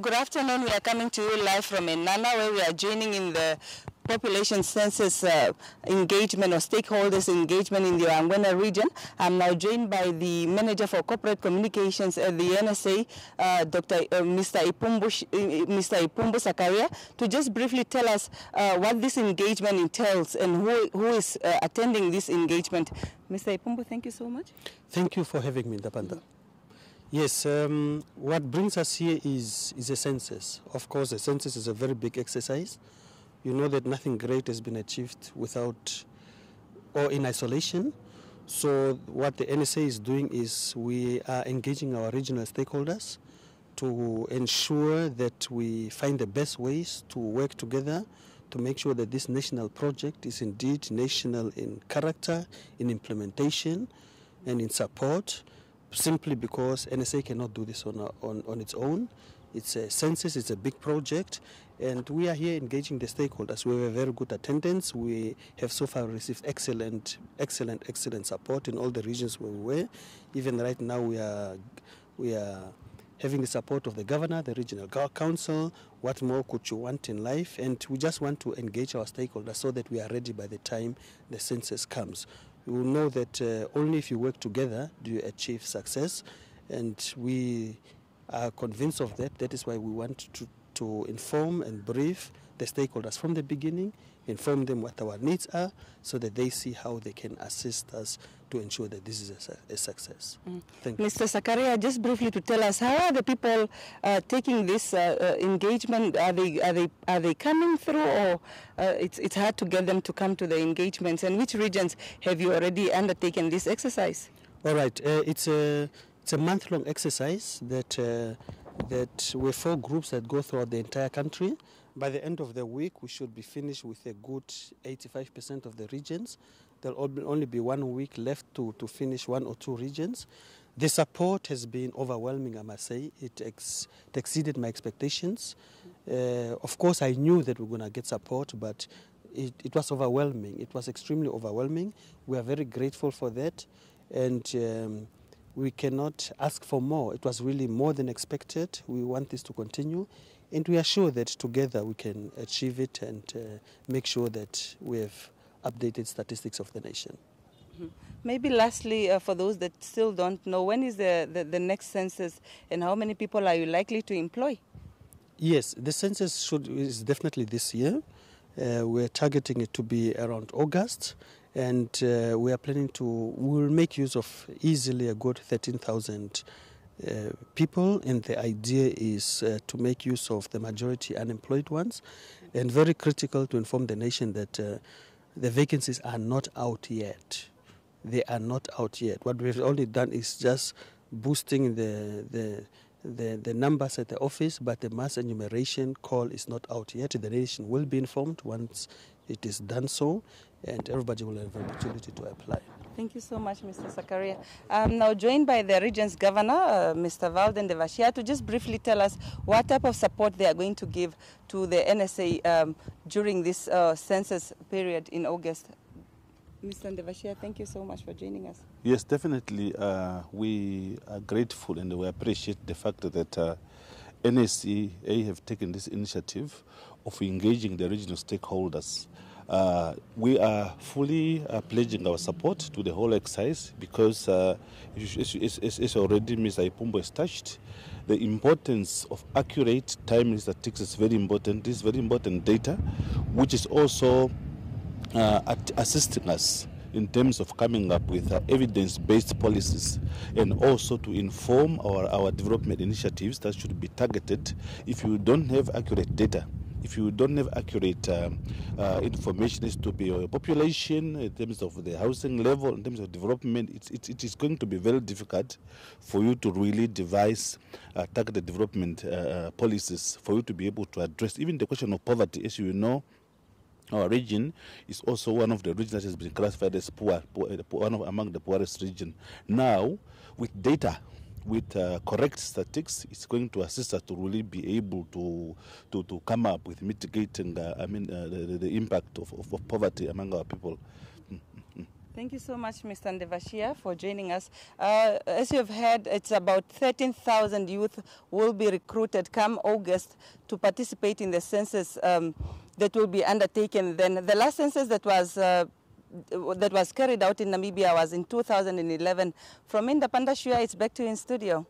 Good afternoon. We are coming to you live from Eenhana, where we are joining in the population census engagement or stakeholders engagement in the Ohangwena region. I'm now joined by the Manager for Corporate Communications at the NSA, Mr. Ipumbu Sakaria, to just briefly tell us what this engagement entails and who is attending this engagement. Mr. Ipumbu, thank you so much. Thank you for having me, Ndapanda. Yes, what brings us here is a census. Of course, a census is a very big exercise. You know that nothing great has been achieved without or in isolation. So what the NSA is doing is we are engaging our regional stakeholders to ensure that we find the best ways to work together to make sure that this national project is indeed national in character, in implementation, and in support, simply because NSA cannot do this on its own. It's a census, it's a big project, and we are here engaging the stakeholders. We have a very good attendance. We have so far received excellent support in all the regions where we were. Even right now we are having the support of the governor, the regional council. What more could you want in life? And we just want to engage our stakeholders so that we are ready by the time the census comes. You will know that only if you work together do you achieve success, and we are convinced of that. That is why we want to inform and brief the stakeholders from the beginning, inform them what our needs are, so that they see how they can assist us to ensure that this is a success. Thank you. Mr. Sakaria, just briefly to tell us, how are the people taking this engagement? Are they coming through, or it's hard to get them to come to the engagements? And which regions have you already undertaken this exercise? All right, it's a month-long exercise that we're 4 groups that go throughout the entire country. By the end of the week, we should be finished with a good 85% of the regions. There'll only be 1 week left to finish 1 or 2 regions. The support has been overwhelming, I must say. It exceeded my expectations. Of course, I knew that we were going to get support, but it was overwhelming. It was extremely overwhelming. We are very grateful for that, and we cannot ask for more. It was really more than expected. We want this to continue, and we are sure that together we can achieve it and make sure that we have updated statistics of the nation. Maybe lastly, for those that still don't know, when is the next census, and how many people are you likely to employ? Yes, the census is definitely this year. We're targeting it to be around August, and we are planning we will make use of easily a good 13,000 people, and the idea is to make use of the majority unemployed ones, and very critical to inform the nation that the vacancies are not out yet. They are not out yet. What we've only done is just boosting the numbers at the office, but the mass enumeration call is not out yet. The nation will be informed once it is done so, and everybody will have an opportunity to apply. Thank you so much, Mr. Sakaria. I'm now joined by the region's governor, Mr. Ndapanda Shuuya, to just briefly tell us what type of support they are going to give to the NSA during this census period in August. Mr. Ndapanda Shuuya, thank you so much for joining us. Yes, definitely. We are grateful and we appreciate the fact that NSA have taken this initiative of engaging the regional stakeholders. We are fully pledging our support to the whole exercise because, as already Mr. Ipumbu has touched, the importance of accurate, timely statistics is very important. This is very important data, which is also assisting us in terms of coming up with evidence-based policies, and also to inform our development initiatives that should be targeted. If you don't have accurate data, if you don't have accurate information as to your population, in terms of the housing level, in terms of development, it is going to be very difficult for you to really devise targeted development policies for you to be able to address even the question of poverty. As you know, our region is also one of the regions that has been classified as poor, among the poorest regions. Now, with data, with correct statistics, it's going to assist us to really be able to come up with mitigating the impact of poverty among our people. Thank you so much, Mr. Ndapanda, for joining us. As you've heard, it's about 13,000 youth will be recruited come August to participate in the census that will be undertaken. Then the last census that was carried out in Namibia was in 2011. From Ndapanda Shuuya, it's back to you in studio.